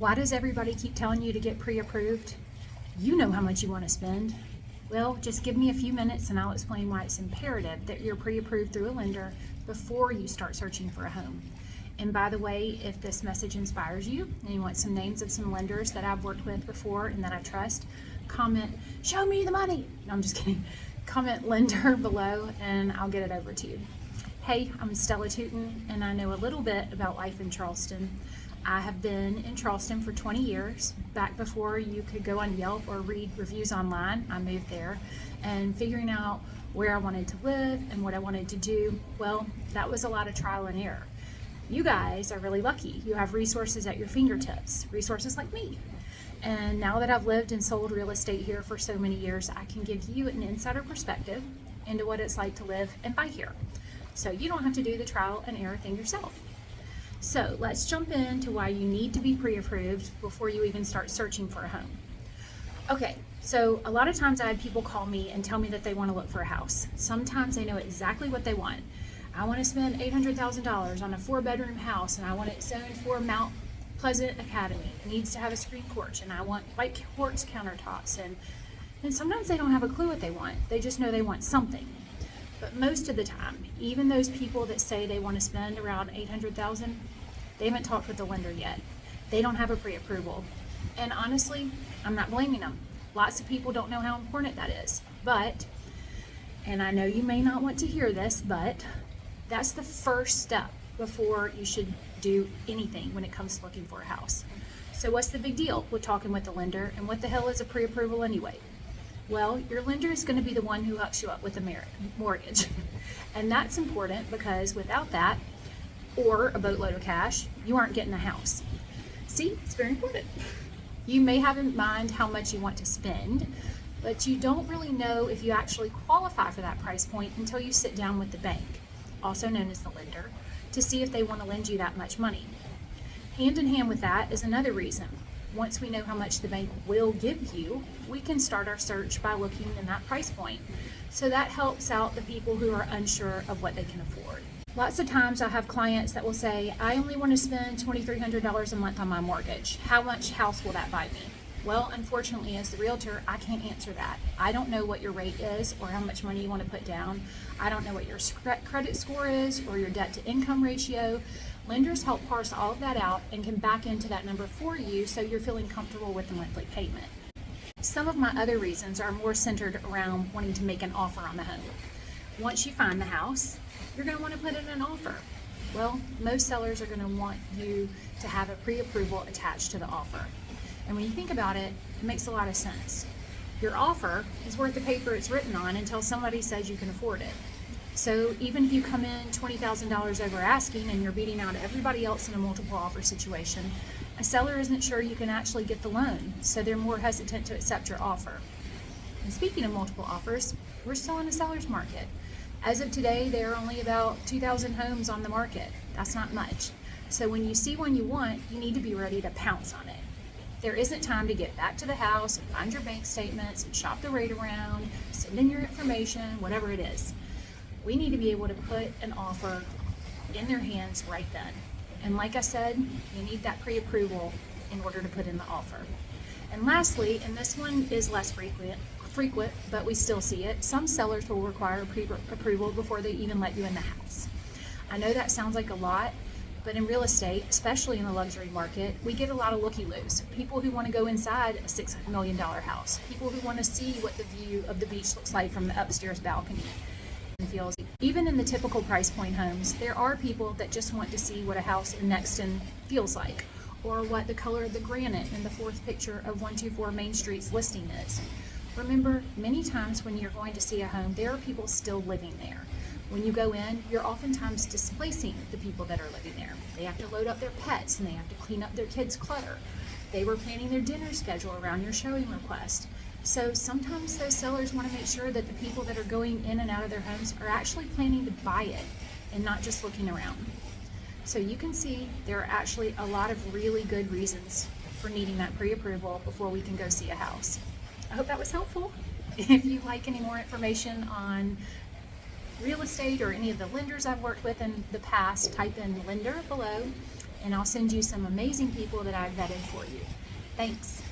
Why does everybody keep telling you to get pre-approved? You know how much you want to spend. Well, just give me a few minutes and I'll explain why it's imperative that you're pre-approved through a lender before you start searching for a home. And by the way, if this message inspires you and you want some names of some lenders that I've worked with before and that I trust, comment, show me the money. No, I'm just kidding. Comment lender below and I'll get it over to you. Hey, I'm Stella Tootin and I know a little bit about life in Charleston. I have been in Charleston for 20 years. Back before you could go on Yelp or read reviews online, I moved there, and figuring out where I wanted to live and what I wanted to do, well, that was a lot of trial and error. You guys are really lucky. You have resources at your fingertips, resources like me. And now that I've lived and sold real estate here for so many years, I can give you an insider perspective into what it's like to live and buy here. So you don't have to do the trial and error thing yourself. So let's jump into why you need to be pre-approved before you even start searching for a home. Okay, so a lot of times I have people call me and tell me that they want to look for a house. Sometimes they know exactly what they want. I want to spend $800,000 on a 4-bedroom house and I want it zoned for Mount Pleasant Academy. It needs to have a screen porch and I want white quartz countertops. And sometimes they don't have a clue what they want. They just know they want something. But most of the time, even those people that say they want to spend around $800,000, they haven't talked with the lender yet. They don't have a pre-approval. And honestly, I'm not blaming them. Lots of people don't know how important that is. But, and I know you may not want to hear this, but that's the first step before you should do anything when it comes to looking for a house. So what's the big deal with talking with the lender, and what the hell is a pre-approval anyway? Well, your lender is going to be the one who hooks you up with a mortgage. And that's important because without that, or a boatload of cash, you aren't getting a house. See, it's very important. You may have in mind how much you want to spend, but you don't really know if you actually qualify for that price point until you sit down with the bank, also known as the lender, to see if they want to lend you that much money. Hand in hand with that is another reason. Once we know how much the bank will give you, we can start our search by looking in that price point. So that helps out the people who are unsure of what they can afford. Lots of times I have clients that will say, I only want to spend $2,300 a month on my mortgage. How much house will that buy me? Well, unfortunately, as the realtor, I can't answer that. I don't know what your rate is or how much money you want to put down. I don't know what your credit score is or your debt to income ratio. Lenders help parse all of that out and can back into that number for you so you're feeling comfortable with the monthly payment. Some of my other reasons are more centered around wanting to make an offer on the home. Once you find the house, you're going to want to put in an offer. Well, most sellers are going to want you to have a pre-approval attached to the offer. And when you think about it, it makes a lot of sense. Your offer is worth the paper it's written on until somebody says you can afford it. So even if you come in $20,000 over asking and you're beating out everybody else in a multiple offer situation, a seller isn't sure you can actually get the loan, so they're more hesitant to accept your offer. And speaking of multiple offers, we're still in a seller's market. As of today, there are only about 2,000 homes on the market. That's not much. So when you see one you want, you need to be ready to pounce on it. There isn't time to get back to the house and find your bank statements and shop the rate around, send in your information, whatever it is. We need to be able to put an offer in their hands right then. And like I said, you need that pre-approval in order to put in the offer. And lastly, and this one is less frequent, but we still see it, some sellers will require pre-approval before they even let you in the house. I know that sounds like a lot, but in real estate, especially in the luxury market, we get a lot of looky-loos. People who want to go inside a $6 million house, people who want to see what the view of the beach looks like from the upstairs balcony. Feels. Even in the typical price point homes, there are people that just want to see what a house in Nexton feels like, or what the color of the granite in the fourth picture of 124 Main Street's listing is. Remember, many times when you're going to see a home, there are people still living there. When you go in, you're oftentimes displacing the people that are living there. They have to load up their pets and they have to clean up their kids' clutter. They were planning their dinner schedule around your showing request. So sometimes those sellers want to make sure that the people that are going in and out of their homes are actually planning to buy it and not just looking around. So you can see there are actually a lot of really good reasons for needing that pre-approval before we can go see a house. I hope that was helpful. If you'd like any more information on real estate or any of the lenders I've worked with in the past, type in lender below and I'll send you some amazing people that I've vetted for you. Thanks.